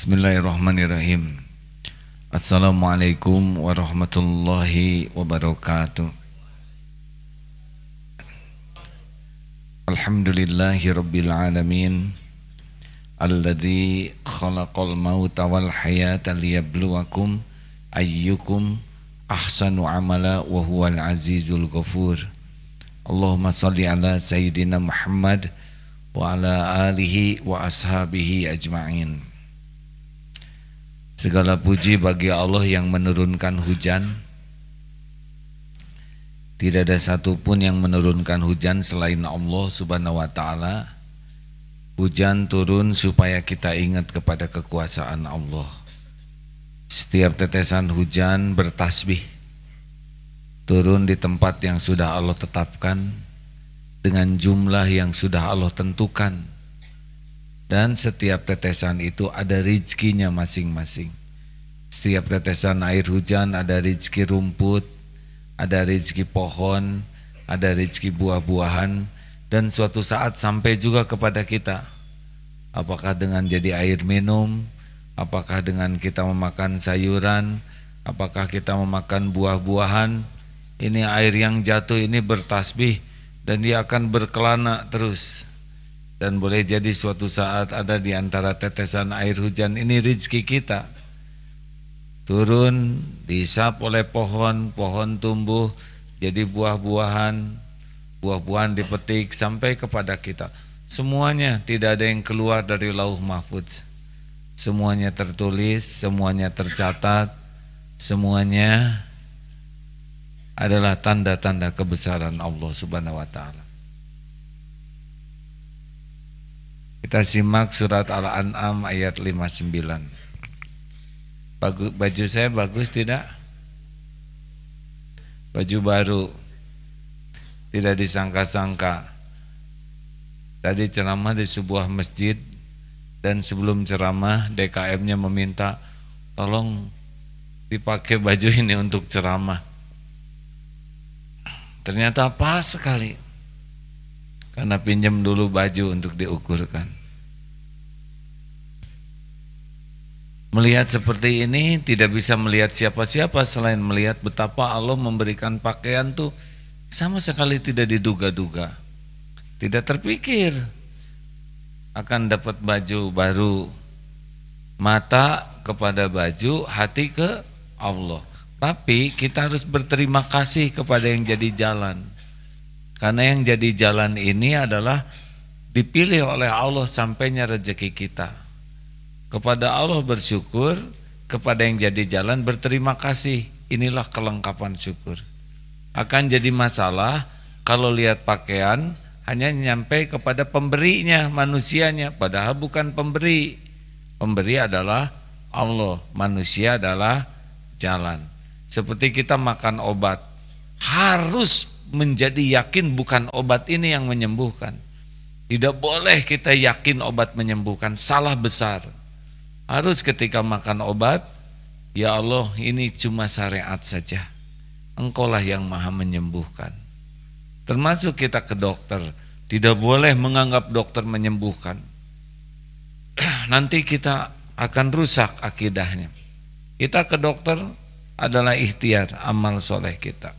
Bismillahirrahmanirrahim. Assalamualaikum warahmatullahi wabarakatuh. Alhamdulillahi rabbil alamin, alladzi khalaqal mauta wal hayata liyabluwakum ayyukum ahsanu amala wa huwal azizul ghafur. Allahumma salli ala sayyidina Muhammad wa ala alihi wa ashabihi ajma'in. Segala puji bagi Allah yang menurunkan hujan. Tidak ada satupun yang menurunkan hujan selain Allah subhanahu wa ta'ala. Hujan turun supaya kita ingat kepada kekuasaan Allah. Setiap tetesan hujan bertasbih, turun di tempat yang sudah Allah tetapkan, dengan jumlah yang sudah Allah tentukan. Dan setiap tetesan itu ada rizkinya masing-masing. Setiap tetesan air hujan ada rizki rumput, ada rizki pohon, ada rizki buah-buahan, dan suatu saat sampai juga kepada kita. Apakah dengan jadi air minum, apakah dengan kita memakan sayuran, apakah kita memakan buah-buahan. Ini air yang jatuh ini bertasbih dan dia akan berkelana terus. Dan boleh jadi suatu saat ada di antara tetesan air hujan ini rezeki kita turun, dihisap oleh pohon, pohon tumbuh jadi buah-buahan, buah-buahan dipetik sampai kepada kita. Semuanya tidak ada yang keluar dari lauh mahfudz. Semuanya tertulis, semuanya tercatat, semuanya adalah tanda-tanda kebesaran Allah subhanahu wa ta'ala. Kita simak surat Al-An'am ayat 59. Baju saya bagus tidak? Baju baru, tidak disangka-sangka. Tadi ceramah di sebuah masjid, dan sebelum ceramah DKM-nya meminta tolong dipakai baju ini untuk ceramah. Ternyata pas sekali, karena pinjam dulu baju untuk diukurkan. Melihat seperti ini tidak bisa melihat siapa-siapa selain melihat betapa Allah memberikan pakaian tuh sama sekali tidak diduga-duga. Tidak terpikir akan dapat baju baru. Mata kepada baju, hati ke Allah. Tapi kita harus berterima kasih kepada yang jadi jalan. Karena yang jadi jalan ini adalah dipilih oleh Allah sampainya rezeki kita. Kepada Allah bersyukur, kepada yang jadi jalan berterima kasih. Inilah kelengkapan syukur. Akan jadi masalah kalau lihat pakaian hanya nyampe kepada pemberinya, manusianya, padahal bukan pemberi. Pemberi adalah Allah, manusia adalah jalan. Seperti kita makan obat, harus menjadi yakin bukan obat ini yang menyembuhkan. Tidak boleh kita yakin obat menyembuhkan, salah besar. Harus ketika makan obat, ya Allah ini cuma syariat saja, Engkaulah yang maha menyembuhkan. Termasuk kita ke dokter, tidak boleh menganggap dokter menyembuhkan. Nanti kita akan rusak akidahnya. Kita ke dokter adalah ikhtiar, amal soleh kita.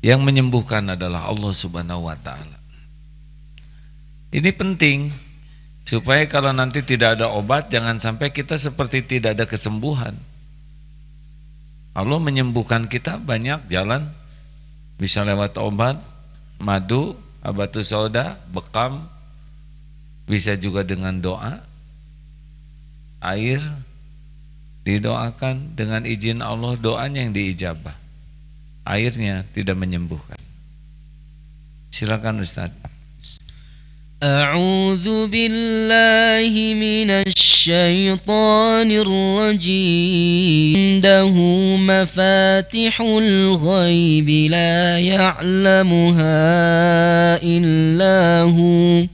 Yang menyembuhkan adalah Allah subhanahu wa ta'ala. Ini penting, supaya kalau nanti tidak ada obat, jangan sampai kita seperti tidak ada kesembuhan. Allah menyembuhkan kita banyak jalan. Bisa lewat obat, madu, habatus sauda, bekam. Bisa juga dengan doa. Air didoakan, dengan izin Allah doanya yang diijabah. Airnya tidak menyembuhkan. Silakan Ustaz. أعوذ بالله من الشيطان الرجيم عنده مفاتح الغيب لا يعلمها إلا هو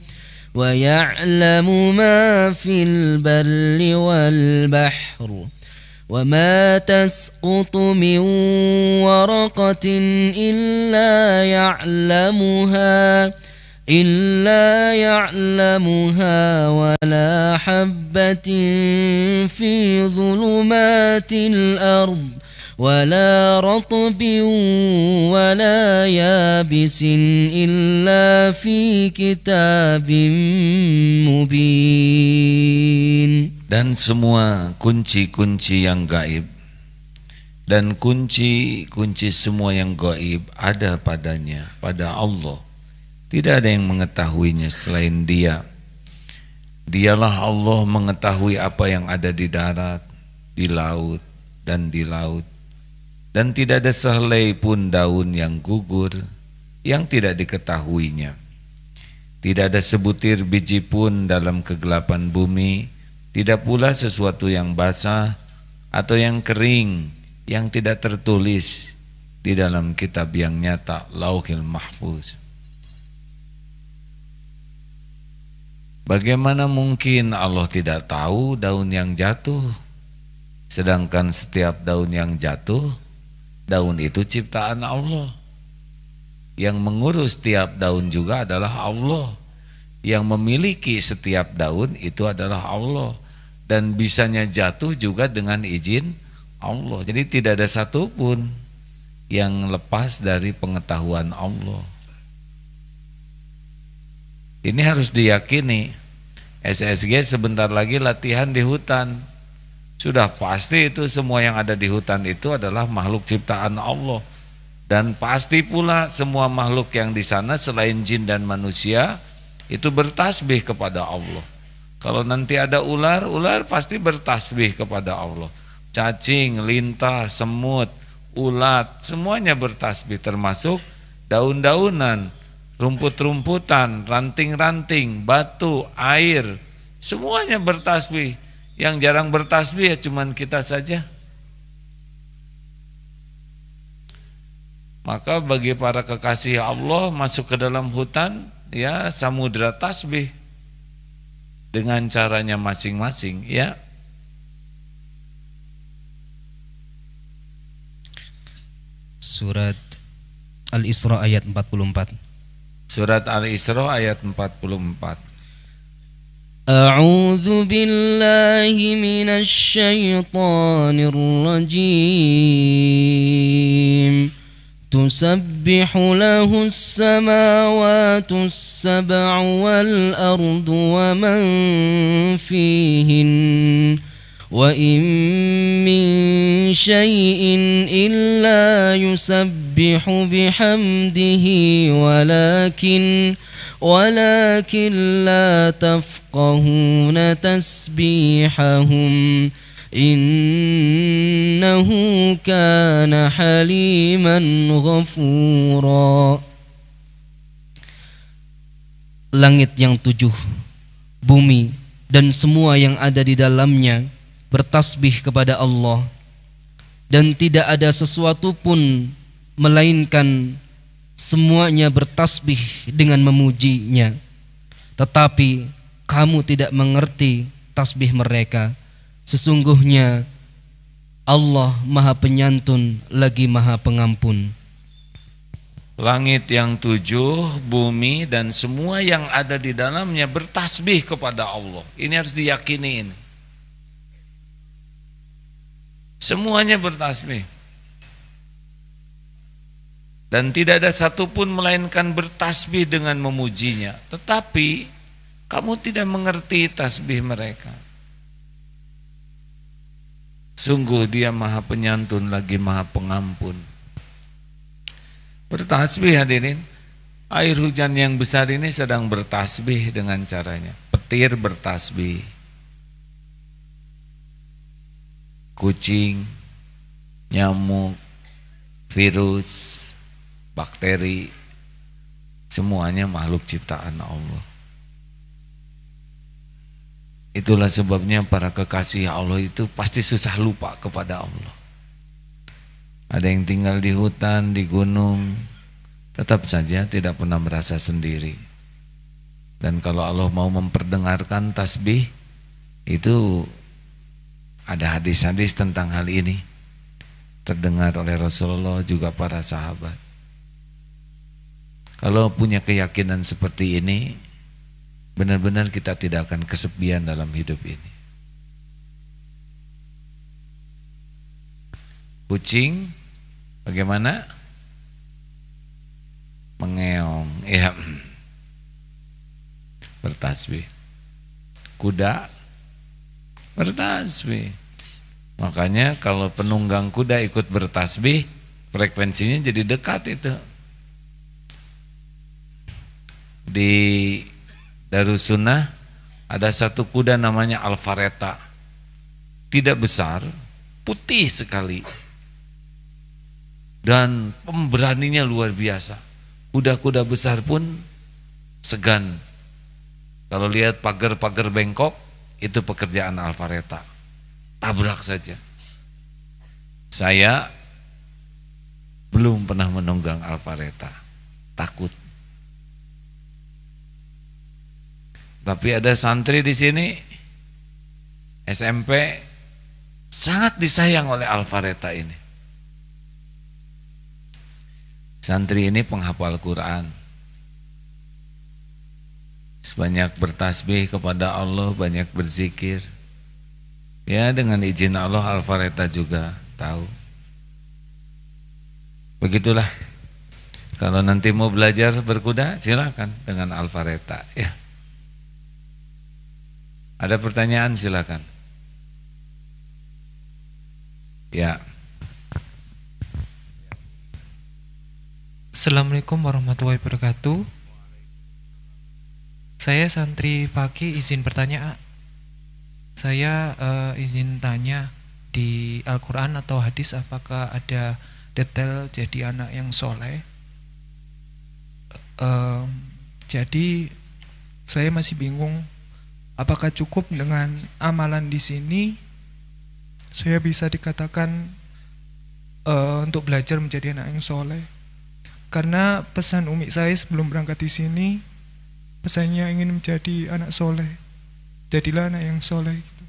ويعلم ما في البر والبحر وما تسقط من ورقة إلا يعلمها إلا يعلمها ولا حبة في ظلمات الأرض ولا رطب ولا يابس إلا في كتاب مبين. Dan semua kunci-kunci yang gaib dan kunci-kunci semua yang gaib ada padanya, pada Allah. Tidak ada yang mengetahuinya selain Dia. Dialah Allah mengetahui apa yang ada di darat, di laut, dan di laut. Dan tidak ada sehelai pun daun yang gugur yang tidak diketahuinya. Tidak ada sebutir biji pun dalam kegelapan bumi, tidak pula sesuatu yang basah atau yang kering yang tidak tertulis di dalam kitab yang nyata, Lauhil Mahfuz. Bagaimana mungkin Allah tidak tahu daun yang jatuh, sedangkan setiap daun yang jatuh, daun itu ciptaan Allah. Yang mengurus setiap daun juga adalah Allah. Yang memiliki setiap daun itu adalah Allah. Dan bisanya jatuh juga dengan izin Allah. Jadi tidak ada satupun yang lepas dari pengetahuan Allah. Ini harus diyakini. SSG sebentar lagi latihan di hutan. Sudah pasti itu semua yang ada di hutan itu adalah makhluk ciptaan Allah. Dan pasti pula semua makhluk yang di sana selain jin dan manusia itu bertasbih kepada Allah. Kalau nanti ada ular, ular pasti bertasbih kepada Allah. Cacing, lintah, semut, ulat, semuanya bertasbih, termasuk daun-daunan, rumput-rumputan, ranting-ranting, batu, air, semuanya bertasbih. Yang jarang bertasbih ya cuman kita saja. Maka bagi para kekasih Allah masuk ke dalam hutan, ya samudra tasbih dengan caranya masing-masing, ya. Surat Al-Isra ayat 44. Surat Al-Isra ayat 44. A'udzu billahi minasy syaithanir rajim. Tusabbihu lahu as-samawati as-sab'u wal ardu wa man fihin wa in min syai'in illa yusabbihu bihamdihi walakin la tafqahuna tasbihahum innahu kana haliman ghafura. Langit yang 7, bumi dan semua yang ada di dalamnya bertasbih kepada Allah, dan tidak ada sesuatu pun melainkan semuanya bertasbih dengan memujinya. Tetapi kamu tidak mengerti tasbih mereka. Sesungguhnya Allah Maha Penyantun lagi Maha Pengampun. Langit yang 7, bumi dan semua yang ada di dalamnya bertasbih kepada Allah. Ini harus diyakini ini. Semuanya bertasbih. Dan tidak ada satupun melainkan bertasbih dengan memujinya. Tetapi kamu tidak mengerti tasbih mereka. Sungguh Dia Maha Penyantun lagi Maha Pengampun. Bertasbih hadirin. Air hujan yang besar ini sedang bertasbih dengan caranya. Petir bertasbih. Kucing, nyamuk, virus, bakteri, semuanya makhluk ciptaan Allah. Itulah sebabnya para kekasih Allah itu pasti susah lupa kepada Allah. Ada yang tinggal di hutan, di gunung, tetap saja tidak pernah merasa sendiri. Dan kalau Allah mau memperdengarkan tasbih, itu ada hadis-hadis tentang hal ini, terdengar oleh Rasulullah juga para sahabat. Kalau punya keyakinan seperti ini, benar-benar kita tidak akan kesepian dalam hidup ini. Kucing bagaimana? Mengeong, ya, bertasbih. Kuda bertasbih. Makanya kalau penunggang kuda ikut bertasbih, frekuensinya jadi dekat itu. Di Darussunnah ada satu kuda namanya Alfareta. Tidak besar, putih sekali. Dan pemberaninya luar biasa. Kuda-kuda besar pun segan. Kalau lihat pagar-pagar bengkok, itu pekerjaan Alfareta. Tabrak saja. Saya belum pernah menunggang Alfareta, takut. Tapi ada santri di sini SMP sangat disayang oleh Alfareta ini. Santri ini penghafal Quran. Sebanyak bertasbih kepada Allah, banyak berzikir. Ya, dengan izin Allah Alfareta juga tahu. Begitulah. Kalau nanti mau belajar berkuda, silakan dengan Alfareta, ya. Ada pertanyaan, silakan. Ya. Assalamualaikum warahmatullahi wabarakatuh. Saya santri Fakih, izin bertanya. Saya izin tanya, di Al-Quran atau hadis apakah ada detail jadi anak yang soleh? Jadi saya masih bingung, apakah cukup dengan amalan di sini saya bisa dikatakan untuk belajar menjadi anak yang soleh? Karena pesan umi saya sebelum berangkat di sini, pesannya ingin menjadi anak soleh, jadilah anak yang soleh gitu.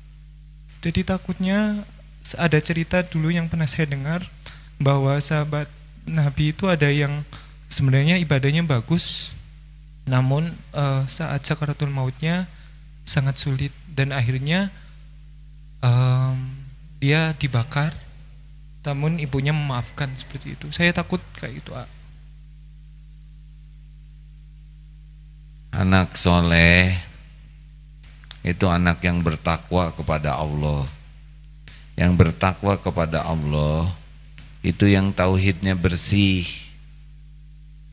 Jadi takutnya ada cerita dulu yang pernah saya dengar bahwa sahabat Nabi itu ada yang sebenarnya ibadahnya bagus, namun saat sakaratul mautnya sangat sulit dan akhirnya dia dibakar, namun ibunya memaafkan seperti itu. Saya takut kayak itu. Anak soleh itu anak yang bertakwa kepada Allah. Yang bertakwa kepada Allah itu yang tauhidnya bersih,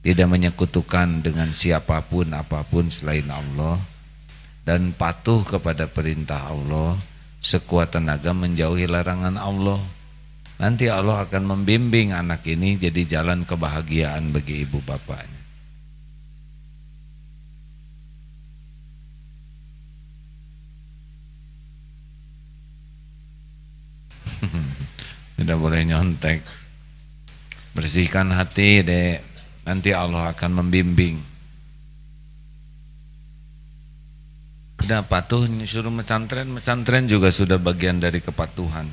tidak menyekutukan dengan siapapun apapun selain Allah, dan patuh kepada perintah Allah, sekuat tenaga menjauhi larangan Allah. Nanti Allah akan membimbing anak ini jadi jalan kebahagiaan bagi ibu bapaknya. Tidak boleh nyontek. Bersihkan hati, Dek. Nanti Allah akan membimbing. Udah patuh suruh mesantren juga sudah bagian dari kepatuhan.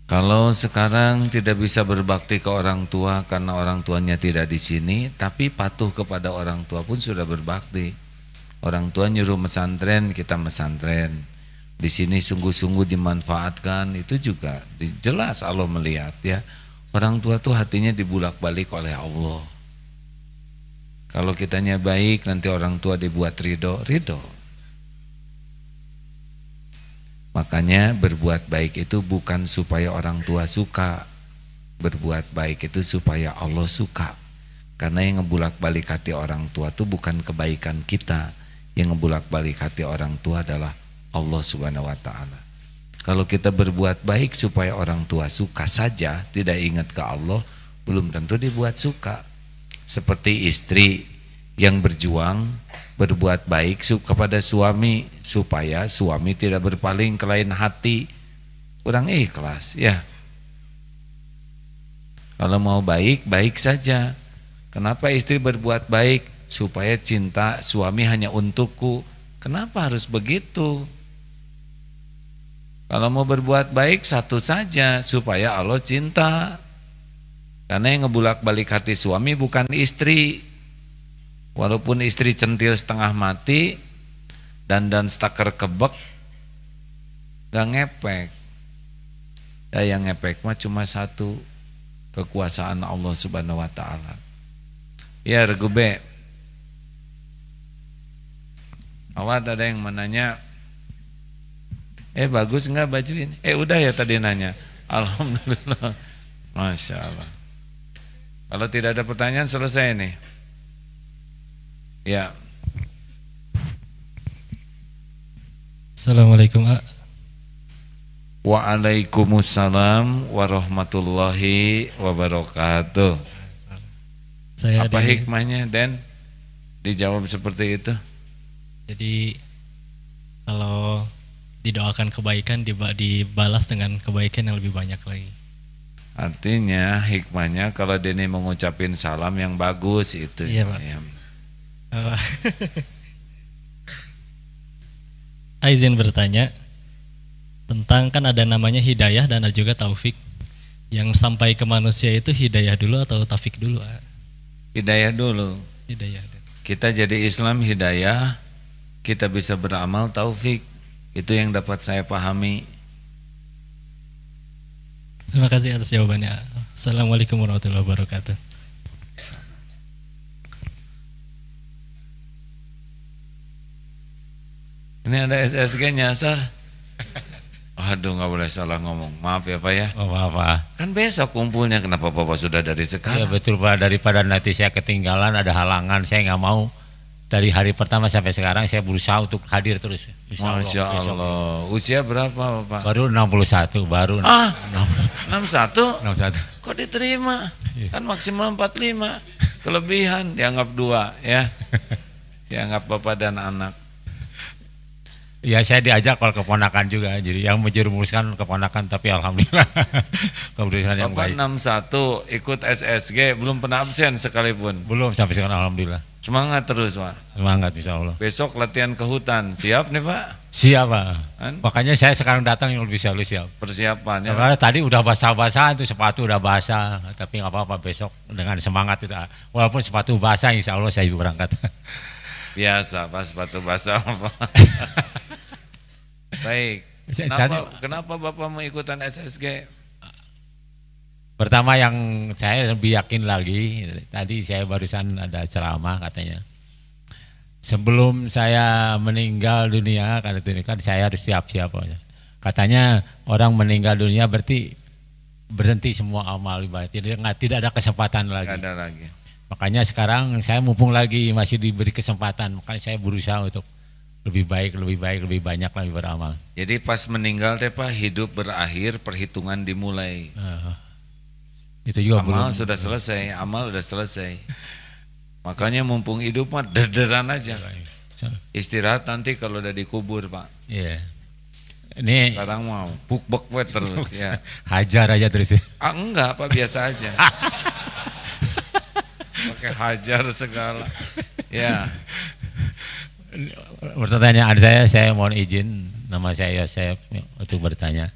Kalau sekarang tidak bisa berbakti ke orang tua karena orang tuanya tidak di sini, tapi patuh kepada orang tua pun sudah berbakti. Orang tua nyuruh mesantren, kita mesantren. Di sini sungguh-sungguh dimanfaatkan, itu juga jelas Allah melihat, ya. Orang tua tuh hatinya dibulak-balik oleh Allah. Kalau kitanya baik, nanti orang tua dibuat ridho. Makanya berbuat baik itu bukan supaya orang tua suka. Berbuat baik itu supaya Allah suka. Karena yang ngebulak-balik hati orang tua itu bukan kebaikan kita. Yang ngebulak-balik hati orang tua adalah Allah Subhanahu wa ta'ala. Kalau kita berbuat baik supaya orang tua suka saja, tidak ingat ke Allah, belum tentu dibuat suka. Seperti istri yang berjuang berbuat baik kepada suami supaya suami tidak berpaling ke lain hati, kurang ikhlas, ya. Kalau mau baik, baik saja. Kenapa istri berbuat baik? Supaya cinta suami hanya untukku. Kenapa harus begitu? Kalau mau berbuat baik satu saja supaya Allah cinta. Karena yang ngebulak-balik hati suami bukan istri. Walaupun istri centil setengah mati dan staker kebek, gak ngepek. Ya yang ngepek mah cuma satu, kekuasaan Allah Subhanahu wa taala. Ya regu B. Awat ada yang menanya, bagus enggak baju ini? Udah ya tadi nanya. Alhamdulillah. Masya Allah. Kalau tidak ada pertanyaan selesai nih. Ya. Assalamualaikum. Waalaikumsalam warahmatullahi wabarakatuh. Apa hikmahnya Dan dijawab seperti itu? Jadi kalau didoakan kebaikan dibalas dengan kebaikan yang lebih banyak lagi. Artinya hikmahnya kalau Deni mengucapin salam yang bagus itu. Iya, Pak. Ya. Izin bertanya tentang, kan ada namanya hidayah dan ada juga taufik. Yang sampai ke manusia itu hidayah dulu atau taufik dulu? Hidayah dulu. Hidayah. Kita jadi Islam hidayah, kita bisa beramal taufik. Itu yang dapat saya pahami. Terima kasih atas jawabannya. Assalamualaikum warahmatullahi wabarakatuh. Ini ada SSG nyasar. Aduh, nggak boleh salah ngomong. Maaf ya Pak ya. Oh, apa? Kan besok kumpulnya, kenapa Bapak sudah dari sekarang? Ya betul Pak, daripada nanti saya ketinggalan ada halangan, saya nggak mau. Dari hari pertama sampai sekarang saya berusaha untuk hadir terus. Masya Allah. Usia berapa Bapak? Baru 61, baru. 61? 61. Kok diterima? Kan maksimal 45. Kelebihan dianggap 2 ya. Dianggap Bapak dan anak. Ya saya diajak kalau keponakan juga, jadi yang menjerumuskan keponakan, tapi alhamdulillah keputusan yang Bapak baik. 61 ikut SSG belum pernah absen sekalipun. Belum sampai sekarang, alhamdulillah. Semangat terus Pak. Semangat insya Allah. Besok latihan ke hutan, siap nih Pak? Siap Pak. Kan? Makanya saya sekarang datang yang lebih siap. Persiapannya. Sebenarnya tadi udah basah-basah, itu sepatu udah basah, tapi nggak apa-apa, besok dengan semangat itu. Walaupun sepatu basah, insya Allah saya berangkat. Biasa Pak, sepatu basah Pak. Baik. Kenapa Bapak mau ikutan SSG? Pertama yang saya lebih yakin lagi, tadi saya barusan ada ceramah katanya. Sebelum saya meninggal dunia, kan saya harus siap-siap. Katanya orang meninggal dunia berarti berhenti semua amal ibadah, tidak ada kesempatan lagi. Tidak ada lagi. Makanya sekarang saya mumpung lagi masih diberi kesempatan, makanya saya berusaha untuk lebih baik, lebih banyak lagi beramal. Jadi pas meninggal teh Pak, hidup berakhir, perhitungan dimulai. Itu juga amal belum, sudah selesai, amal sudah selesai. Makanya mumpung hidup mah derderan aja. Istirahat nanti kalau udah dikubur Pak. Iya. Ini sekarang mau buk-buk terus ya. Hajar aja terus. Enggak Pak, biasa aja. Pakai hajar segala. Ya. Pertanyaan saya mohon izin, nama saya Yosef untuk bertanya.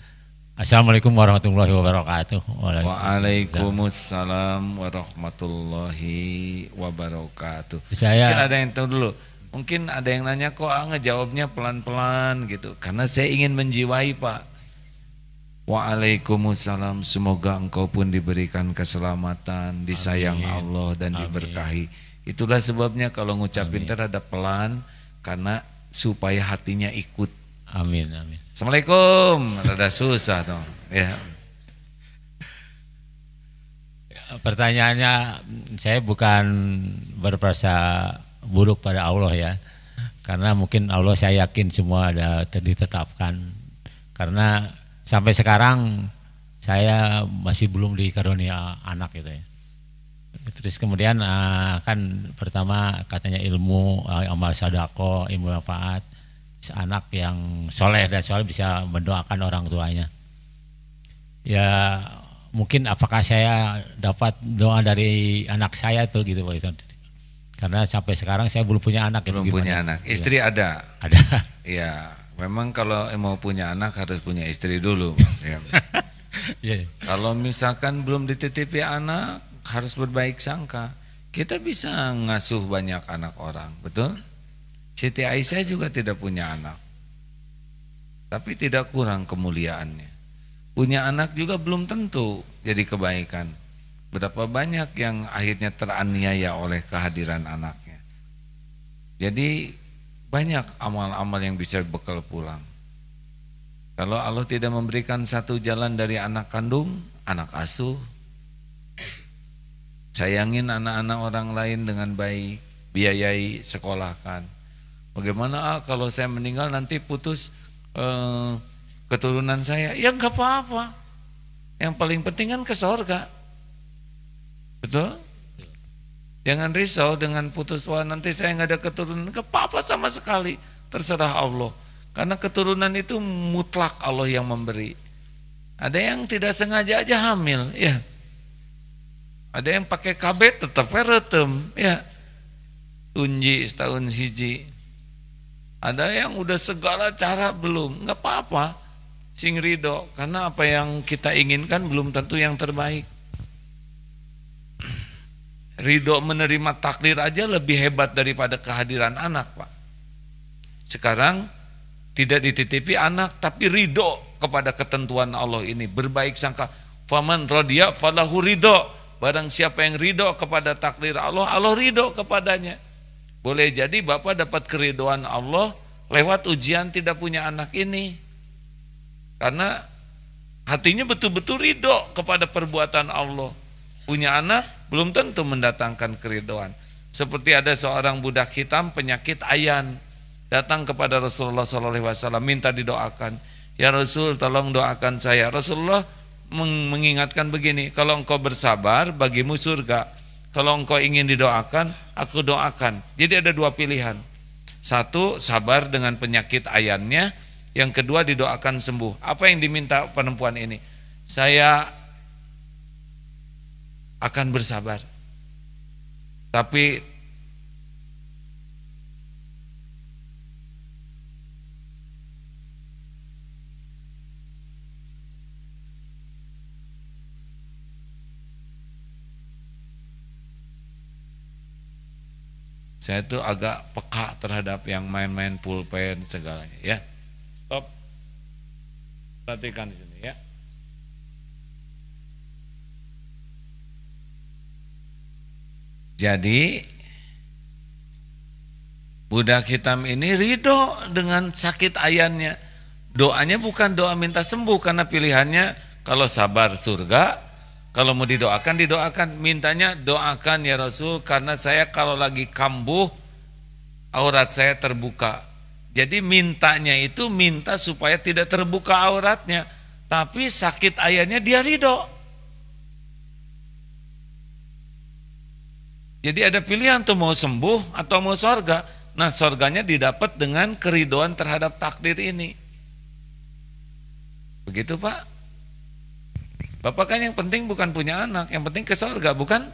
Assalamualaikum warahmatullahi wabarakatuh. Waalaikumsalam warahmatullahi wabarakatuh. Saya mungkin ada yang tahu dulu. Mungkin ada yang nanya kok ngejawabnya pelan-pelan gitu. Karena saya ingin menjiwai Pak. Waalaikumsalam, semoga engkau pun diberikan keselamatan, disayang Allah dan diberkahi. Itulah sebabnya kalau ngucapin terhadap pelan, karena supaya hatinya ikut. Amin. Assalamualaikum, rada susah tuh. Ya. Pertanyaannya, saya bukan berprasa buruk pada Allah ya, karena mungkin Allah saya yakin semua ada ditetapkan. Karena sampai sekarang saya masih belum dikarunia anak gitu ya. Terus kemudian kan pertama katanya ilmu, amal sadaqah, ilmu manfaat, anak yang soleh dan soleh bisa mendoakan orang tuanya. Ya mungkin apakah saya dapat doa dari anak saya tuh gitu Pak? Karena sampai sekarang saya belum punya anak. Belum punya anak. Istri ada? Ada. Iya, Memang kalau mau punya anak harus punya istri dulu, Bang. Ya. Iya. Kalau misalkan belum dititipi anak, harus berbaik sangka. Kita bisa ngasuh banyak anak orang, betul? Siti Aisyah juga tidak punya anak, tapi tidak kurang kemuliaannya. Punya anak juga belum tentu jadi kebaikan. Berapa banyak yang akhirnya teraniaya oleh kehadiran anaknya. Jadi banyak amal-amal yang bisa bekal pulang. Kalau Allah tidak memberikan satu jalan dari anak kandung, anak asuh. Sayangin anak-anak orang lain dengan baik, biayai, sekolahkan. Bagaimana kalau saya meninggal nanti putus keturunan saya? Ya enggak apa-apa. Yang paling penting kan ke surga. Betul? Jangan risau dengan putus, wah nanti saya nggak ada keturunan, nggak apa-apa sama sekali, terserah Allah. Karena keturunan itu mutlak Allah yang memberi. Ada yang tidak sengaja aja hamil, ya. Ada yang pakai KB tetap retem, ya. Tunji setahun hiji. Ada yang udah segala cara belum, nggak apa-apa. Sing ridho, karena apa yang kita inginkan belum tentu yang terbaik. Ridho menerima takdir aja lebih hebat daripada kehadiran anak, Pak. Sekarang tidak dititipi anak, tapi ridho kepada ketentuan Allah ini, berbaik sangka. Faman radiya falahu ridho. Barang siapa yang ridho kepada takdir Allah, Allah ridho kepadanya. Boleh jadi Bapak dapat keridhoan Allah lewat ujian tidak punya anak ini, karena hatinya betul-betul ridho kepada perbuatan Allah. Punya anak belum tentu mendatangkan keridhaan. Seperti ada seorang budak hitam penyakit ayan, datang kepada Rasulullah SAW minta didoakan. Ya Rasul, tolong doakan saya. Rasulullah mengingatkan begini, kalau engkau bersabar bagimu surga, kalau engkau ingin didoakan, aku doakan. Jadi ada dua pilihan. Satu, sabar dengan penyakit ayannya. Yang kedua, didoakan sembuh. Apa yang diminta perempuan ini? Saya akan bersabar, tapi saya tuh agak peka terhadap yang main-main pulpen segalanya, ya. Stop. Perhatikan di sini, ya. Jadi budak hitam ini ridho dengan sakit ayannya. Doanya bukan doa minta sembuh, karena pilihannya kalau sabar surga, kalau mau didoakan didoakan. Mintanya doakan ya Rasul, karena saya kalau lagi kambuh aurat saya terbuka. Jadi mintanya itu minta supaya tidak terbuka auratnya, tapi sakit ayannya dia ridho. Jadi ada pilihan tuh, mau sembuh atau mau sorga. Nah sorganya didapat dengan keridhaan terhadap takdir ini. Begitu Pak. Bapak kan yang penting bukan punya anak, yang penting ke sorga, bukan?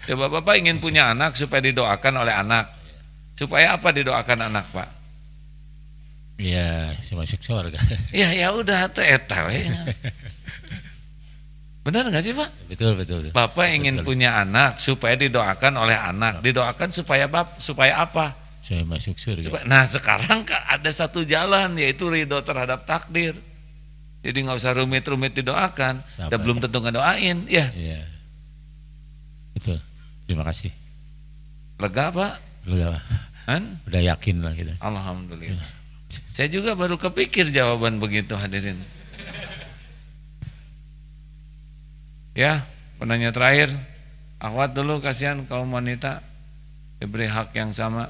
Coba Bapak ingin punya anak supaya didoakan oleh anak. Supaya apa didoakan anak Pak? Iya, si masuk surga. Ya udah tuh eta we. Benar nggak sih Pak? Betul, betul. Bapak ingin punya anak supaya didoakan oleh anak. Didoakan supaya apa? Saya masuk surga. Nah sekarang ada satu jalan, yaitu ridho terhadap takdir. Jadi nggak usah rumit-rumit didoakan. Dan belum tentu ngedoain, ya. Iya. Betul. Terima kasih. Lega Pak? Lega. Kan? Udah yakin lah kita. Alhamdulillah. Ya. Saya juga baru kepikir jawaban begitu, hadirin. Ya, penanya terakhir, akhwat dulu, kasihan kaum wanita diberi hak yang sama.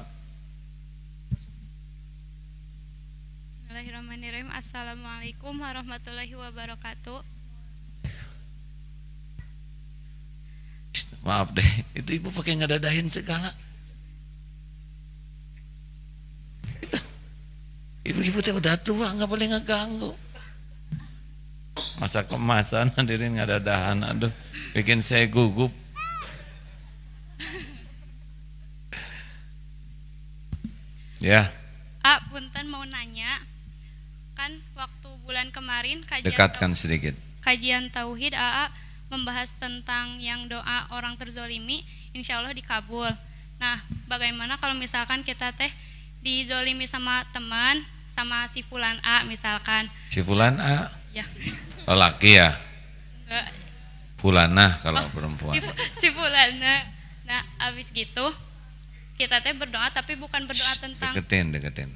Bismillahirrahmanirrahim. Assalamualaikum warahmatullahi wabarakatuh. Maaf deh, itu ibu pakai ngedadahin segala. Ibu-ibu teh udah tua, nggak boleh ngeganggu. Masa kemasan hadirin ngadadahan, aduh bikin saya gugup. Ya. Punten mau nanya, kan waktu bulan kemarin Dekatkan sedikit. kajian tauhid AA membahas tentang yang doa orang terzolimi, insya Allah dikabul. Nah, bagaimana kalau misalkan kita teh dizolimi sama teman, sama si Fulan A misalkan? Si Fulan A? Ya. Lelaki ya? Enggak. Fulanah kalau perempuan. Si Fulana. Nah, abis gitu kita teh berdoa tapi bukan berdoa tentang Deketin.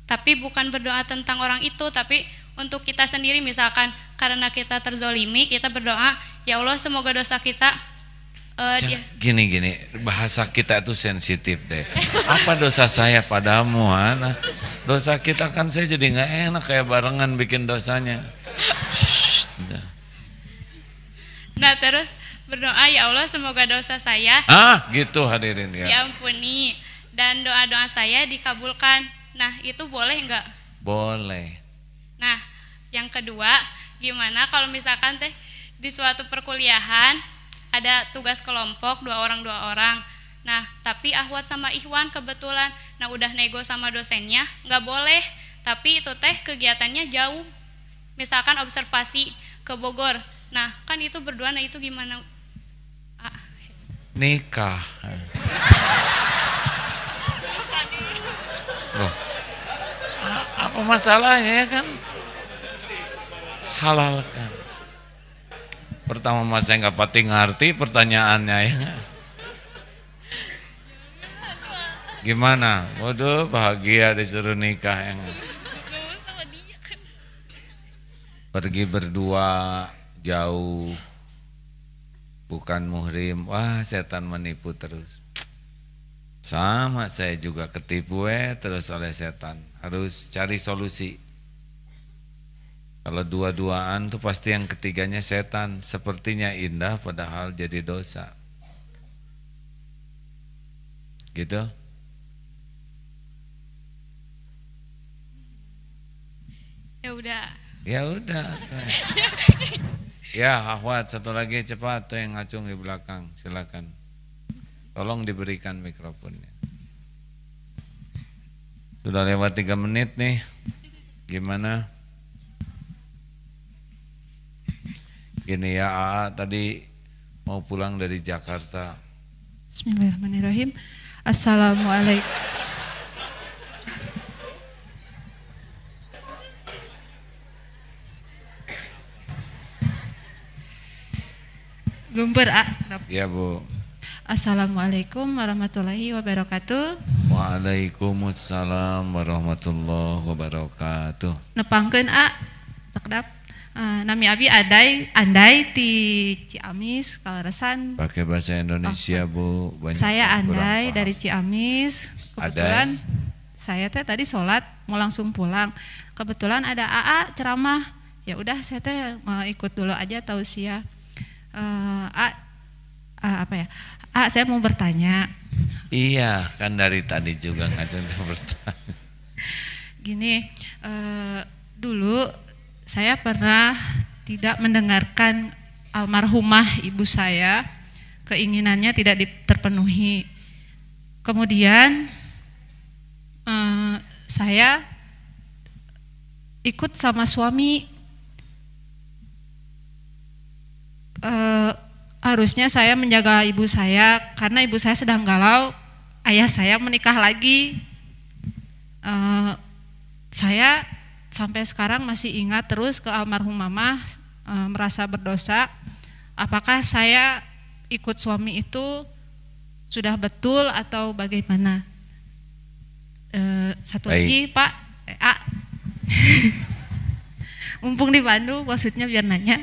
tapi bukan berdoa tentang orang itu, tapi untuk kita sendiri misalkan karena kita terzolimi, kita berdoa, ya Allah semoga dosa kita Gini, bahasa kita itu sensitif deh. Apa dosa saya padamu, Ana? Dosa kita kan saya jadi nggak enak kayak barengan bikin dosanya. Nah terus berdoa, ya Allah semoga dosa saya gitu hadirin ya. diampuni dan doa-doa saya dikabulkan. Nah itu boleh nggak? Boleh. Nah yang kedua, gimana kalau misalkan teh di suatu perkuliahan ada tugas kelompok 2 orang. Nah tapi Ahwat sama Ikhwan kebetulan, nah udah nego sama dosennya nggak boleh, tapi itu teh kegiatannya jauh, misalkan observasi ke Bogor. Nah kan itu berdoa, nah itu gimana? Nikah. Loh, apa masalahnya ya kan? Halalkan. Pertama mas saya nggak pati ngerti pertanyaannya ya. Gimana? Waduh bahagia disuruh nikah yang. Pergi berdua jauh, bukan muhrim, wah setan menipu terus. Sama saya juga ketipu terus oleh setan. Harus cari solusi. Kalau dua-duaan tuh pasti yang ketiganya setan. Sepertinya indah padahal jadi dosa. Gitu? Ya udah. Ya, Ahwat satu lagi cepat tuh yang ngacung di belakang, silakan. Tolong diberikan mikrofonnya. Sudah lewat 3 menit nih. Gimana? Gini ya, AA tadi mau pulang dari Jakarta. Bismillahirrahmanirrahim. Assalamualaikum. Gumper, Ya Bu. Assalamualaikum warahmatullahi wabarakatuh. Waalaikumsalam warahmatullahi wabarakatuh. Nepangkeun takdap. Nami abi andai di Ciamis Kalaresan. Pakai bahasa Indonesia Bu. Banyak saya andai dari Ciamis. Kebetulan saya teh tadi sholat mau langsung pulang. Kebetulan ada AA ceramah. Ya udah saya teh ikut dulu aja tausiah. Saya mau bertanya. Iya, kan dari tadi juga ngajak bertanya. Gini, dulu saya pernah tidak mendengarkan almarhumah ibu saya, keinginannya tidak terpenuhi. Kemudian saya ikut sama suami. Harusnya saya menjaga ibu saya karena ibu saya sedang galau, ayah saya menikah lagi. Saya sampai sekarang masih ingat terus ke almarhum mama, merasa berdosa. Apakah saya ikut suami itu sudah betul atau bagaimana? Satu lagi Pak, mumpung di Bandung maksudnya biar nanya.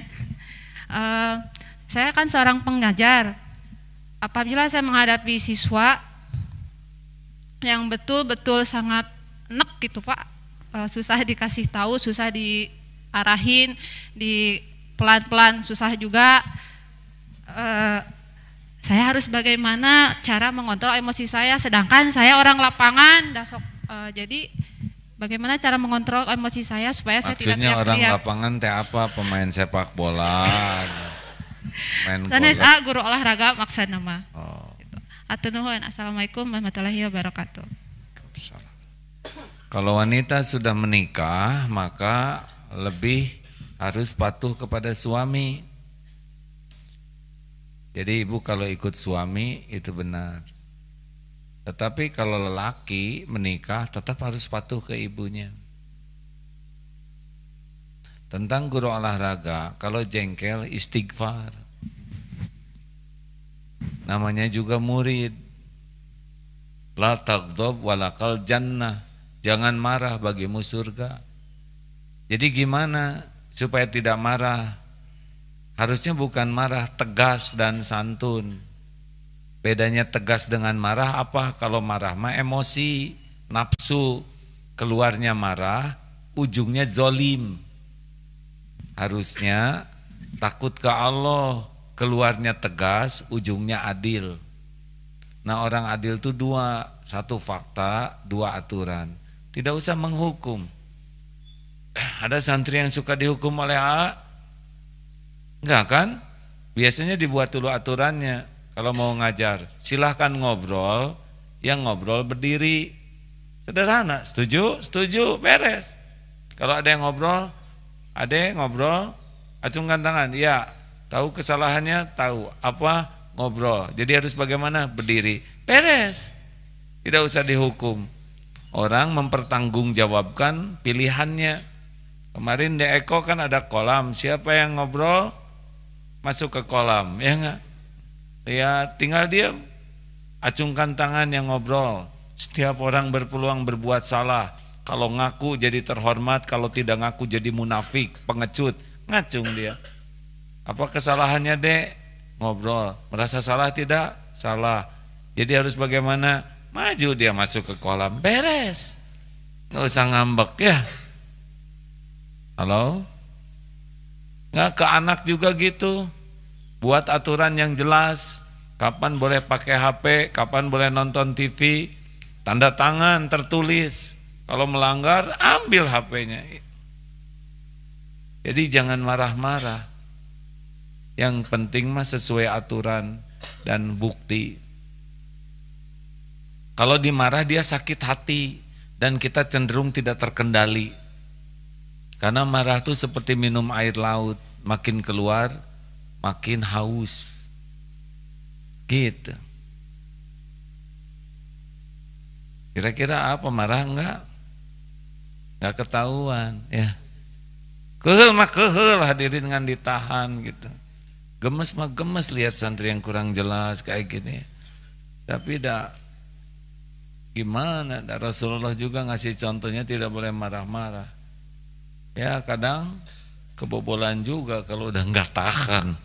Saya kan seorang pengajar. Apabila saya menghadapi siswa yang betul-betul sangat enek gitu Pak, susah dikasih tahu, susah diarahin, di pelan-pelan susah juga. Saya harus bagaimana cara mengontrol emosi saya, sedangkan saya orang lapangan. Jadi bagaimana cara mengontrol emosi saya supaya saya tidak teriak-teriak. Maksudnya orang lapangan teh apa? Pemain sepak bola. Sanes guru olahraga maksudna mah. Atur nuhun. Assalamualaikum warahmatullahi wabarakatuh. Kalau wanita sudah menikah maka lebih harus patuh kepada suami. Jadi ibu kalau ikut suami itu benar. Tetapi kalau lelaki menikah tetap harus patuh ke ibunya. Tentang guru olahraga, kalau jengkel istighfar. Namanya juga murid. La taghdab walakal jannah. Jangan marah, bagimu surga. Jadi gimana supaya tidak marah? Harusnya bukan marah, tegas dan santun. Bedanya tegas dengan marah apa? Kalau marah mah emosi, nafsu, keluarnya marah, ujungnya zolim. Harusnya takut ke Allah, keluarnya tegas, ujungnya adil. Nah orang adil itu dua, satu fakta, dua aturan. Tidak usah menghukum. Ada santri yang suka dihukum oleh A? Enggak kan? Biasanya dibuat dulu aturannya. Kalau mau ngajar, silahkan ngobrol, yang ngobrol berdiri. Sederhana, setuju? Setuju, beres. Kalau ada yang ngobrol, acungkan tangan. Ya, tahu kesalahannya, tahu apa ngobrol. Jadi harus bagaimana? Berdiri. Beres. Tidak usah dihukum. Orang mempertanggungjawabkan pilihannya. Kemarin di Eko kan ada kolam. Siapa yang ngobrol masuk ke kolam, ya enggak? Ya tinggal diam. Acungkan tangan yang ngobrol. Setiap orang berpeluang berbuat salah. Kalau ngaku jadi terhormat, kalau tidak ngaku jadi munafik, pengecut. Ngacung dia. Apa kesalahannya, Dek? Ngobrol. Merasa salah tidak? Salah. Jadi harus bagaimana? Maju dia masuk ke kolam. Beres. Nggak usah ngambek ya. Halo? Nggak, ke anak juga gitu. Buat aturan yang jelas. Kapan boleh pakai HP, kapan boleh nonton TV. Tanda tangan tertulis. Kalau melanggar, ambil HP-nya. Jadi jangan marah-marah. Yang penting mah sesuai aturan dan bukti. Kalau dimarah dia sakit hati dan kita cenderung tidak terkendali. Karena marah itu seperti minum air laut, makin keluar makin haus. Gitu. Kira-kira apa, marah enggak? Enggak ketahuan ya. Kehel mah kehel, hadirin dengan ditahan gitu. Gemes mah gemes lihat santri yang kurang jelas kayak gini. Tapi gimana? Rasulullah juga ngasih contohnya tidak boleh marah-marah. Ya kadang kebobolan juga kalau udah nggak tahan.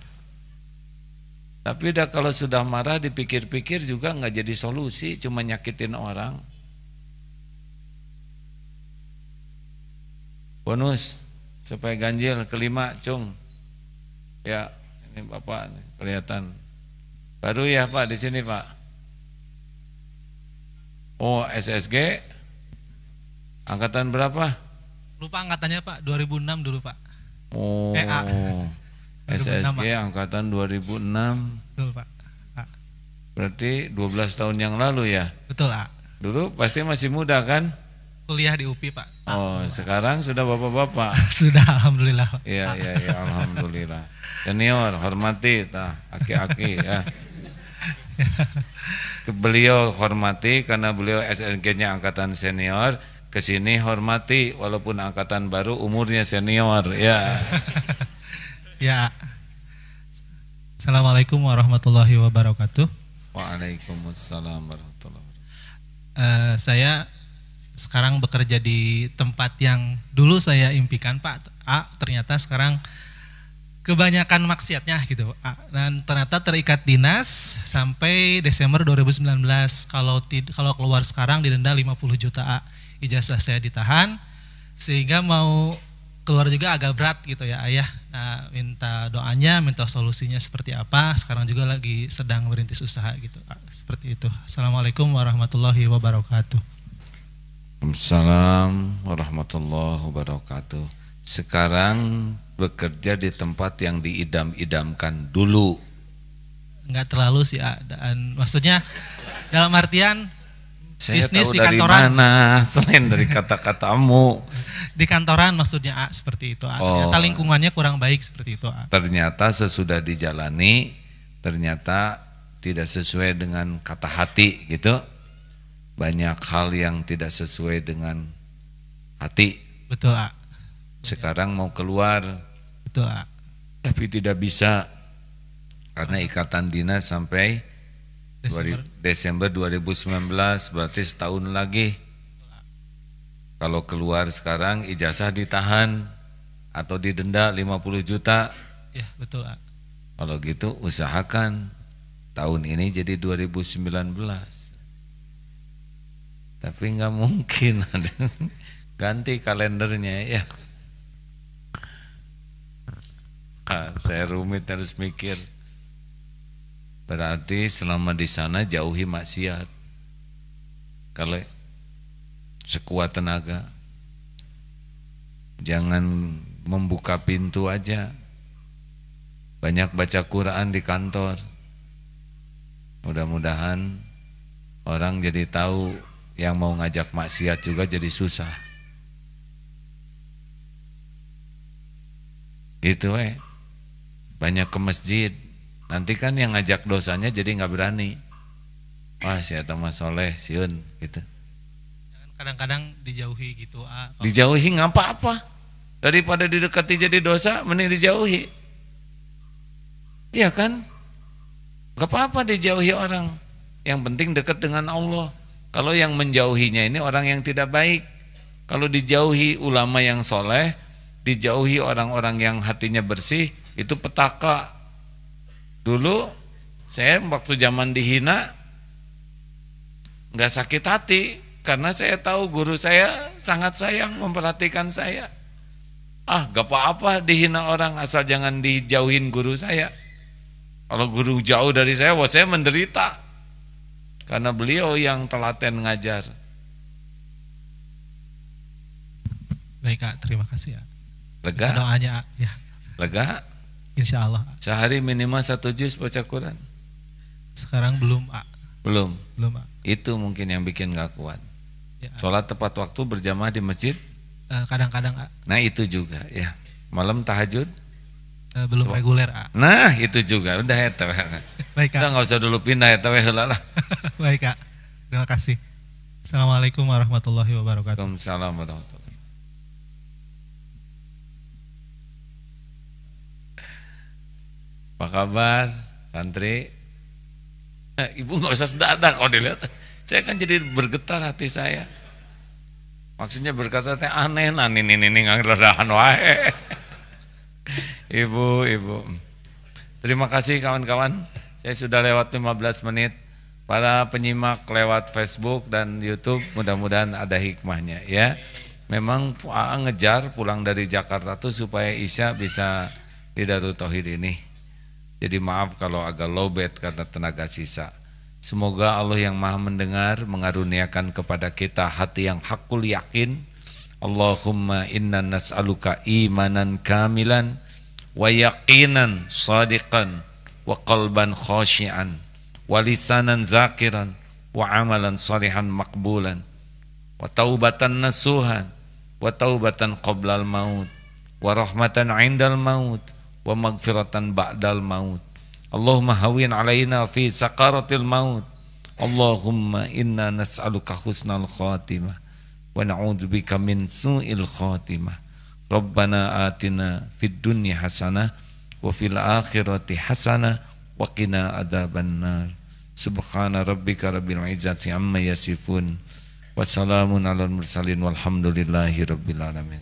Tapi kalau sudah marah dipikir-pikir juga nggak jadi solusi, cuma nyakitin orang. Bonus supaya ganjil kelima, Cung. Ya ini Bapak kelihatan baru ya Pak di sini Pak. Oh SSG angkatan berapa? Lupa angkatannya Pak, 2006 dulu Pak. Oh SSG angkatan 2006. Betul Pak. Berarti 12 tahun yang lalu ya? Betul Pak. Dulu pasti masih muda kan? Kuliah di UPI Pak. Oh sekarang sudah bapak-bapak? Sudah alhamdulillah. Iya alhamdulillah. Senior hormati aki-aki ya. Beliau hormati karena beliau SSG-nya angkatan senior, kesini hormati walaupun angkatan baru umurnya senior ya. Ya. Assalamualaikum warahmatullahi wabarakatuh. Waalaikumsalam warahmatullahi wabarakatuh. Saya sekarang bekerja di tempat yang dulu saya impikan Pak. Ternyata sekarang kebanyakan maksiatnya gitu. Dan ternyata terikat dinas sampai Desember 2019. Kalau keluar sekarang didenda 50 juta. Ijazah saya ditahan sehingga mau keluar juga agak berat gitu ya Ayah. Nah, minta doanya, minta solusinya seperti apa. Sekarang juga lagi sedang merintis usaha gitu. Seperti itu. Assalamualaikum warahmatullahi wabarakatuh. Waalaikumsalam warahmatullahi wabarakatuh. Sekarang bekerja di tempat yang diidam-idamkan dulu. Enggak terlalu sih, dan maksudnya dalam artian Saya Bisnis tahu di dari kantoran. mana selain dari kata-katamu. Di kantoran maksudnya A, seperti itu A. Ternyata lingkungannya kurang baik seperti itu A. Ternyata sesudah dijalani ternyata tidak sesuai dengan kata hati gitu. Banyak hal yang tidak sesuai dengan hati. Betul A. Sekarang mau keluar Betul A. tapi tidak bisa karena ikatan dinas sampai Desember 2019, berarti setahun lagi. Kalau keluar sekarang ijazah ditahan atau didenda 50 juta. Ya, betul A. Kalau gitu usahakan tahun ini jadi 2019. Tapi nggak mungkin ganti kalendernya ya. Saya rumit harus mikir. Berarti selama di sana jauhi maksiat. Kalau sekuat tenaga, jangan membuka pintu aja. Banyak baca Quran di kantor. Mudah-mudahan orang jadi tahu yang mau ngajak maksiat juga jadi susah. Gitu banyak ke masjid. Nanti kan yang ngajak dosanya jadi nggak berani. Wah si eta mah soleh, siun gitu. Kadang-kadang dijauhi gitu A. Dijauhi nggak apa-apa. Daripada didekati jadi dosa, mending dijauhi. Iya kan? Gak apa-apa dijauhi orang. Yang penting dekat dengan Allah. Kalau yang menjauhinya ini orang yang tidak baik. Kalau dijauhi ulama yang soleh, dijauhi orang-orang yang hatinya bersih, itu petaka. Dulu saya waktu zaman dihina nggak sakit hati karena saya tahu guru saya sangat sayang memperhatikan saya. Gak apa-apa dihina orang asal jangan dijauhin guru saya. Kalau guru jauh dari saya, wah saya menderita karena beliau yang telaten ngajar. Baik Kak, terima kasih ya. Lega? Doanya ya. Lega? Insya Allah. Sehari minimal 1 juz baca Quran? Sekarang belum A. Belum? Belum A. Itu mungkin yang bikin gak kuat. Ya, Sholat tepat waktu berjamaah di masjid? Kadang-kadang A. Nah itu juga ya. Malam tahajud? Belum reguler A. Nah itu juga. Udah ya Baik Kak. Udah gak usah dulu pindah ya lah. Baik Kak. Terima kasih. Assalamualaikum warahmatullahi wabarakatuh. Waalaikumsalam warahmatullahi. Apa kabar santri? Ibu nggak usah sedadak kalau dilihat. Saya kan jadi bergetar hati saya. Maksudnya berkata teh aneh, ini nggak wae. Ibu. Terima kasih kawan-kawan. Saya sudah lewat 15 menit. Para penyimak lewat Facebook dan YouTube, mudah-mudahan ada hikmahnya ya. Memang ngejar pulang dari Jakarta tuh supaya Isya bisa di Darut Tauhid ini. Jadi maaf kalau agak lowbat karena tenaga sisa. Semoga Allah yang maha mendengar mengaruniakan kepada kita hati yang hakul yakin. Allahumma inna nas'aluka imanan kamilan wa yaqinan sadiqan wa qalban khashian wa lisanan zakiran wa amalan salihan makbulan wa taubatan nasuhan wa taubatan qablal maut wa rahmatan indal maut wa maghfiratan ba'dal maut. Allahumma hawin alaina fi sakaratil maut. Allahumma inna nas'aluka husnal khatimah wa na'udzubika min su'il khatimah. Rabbana atina fid dunya hasanah wa fil akhirati hasanah wa qina adzabannar. Subhana rabbika rabbil izzati amma yasifun wa salamun alal mursalin walhamdulillahi rabbil alamin.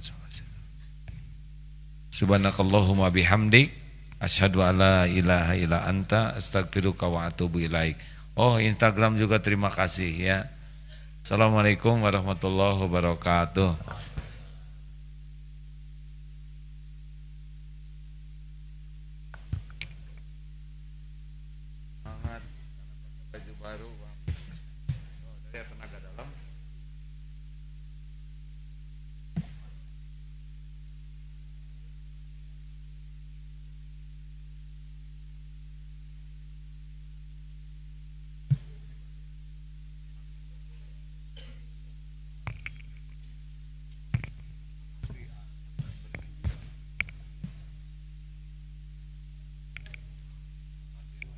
Subhanakallahumma bihamdik asyhadu alla ilaha illa anta astaghfiruka wa atubu ilaik. Oh, Instagram juga terima kasih ya. Assalamualaikum warahmatullahi wabarakatuh. Semangat baju baru, Bang. Oh, dari tenaga dalam.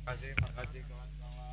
Makasih kawan-kawan.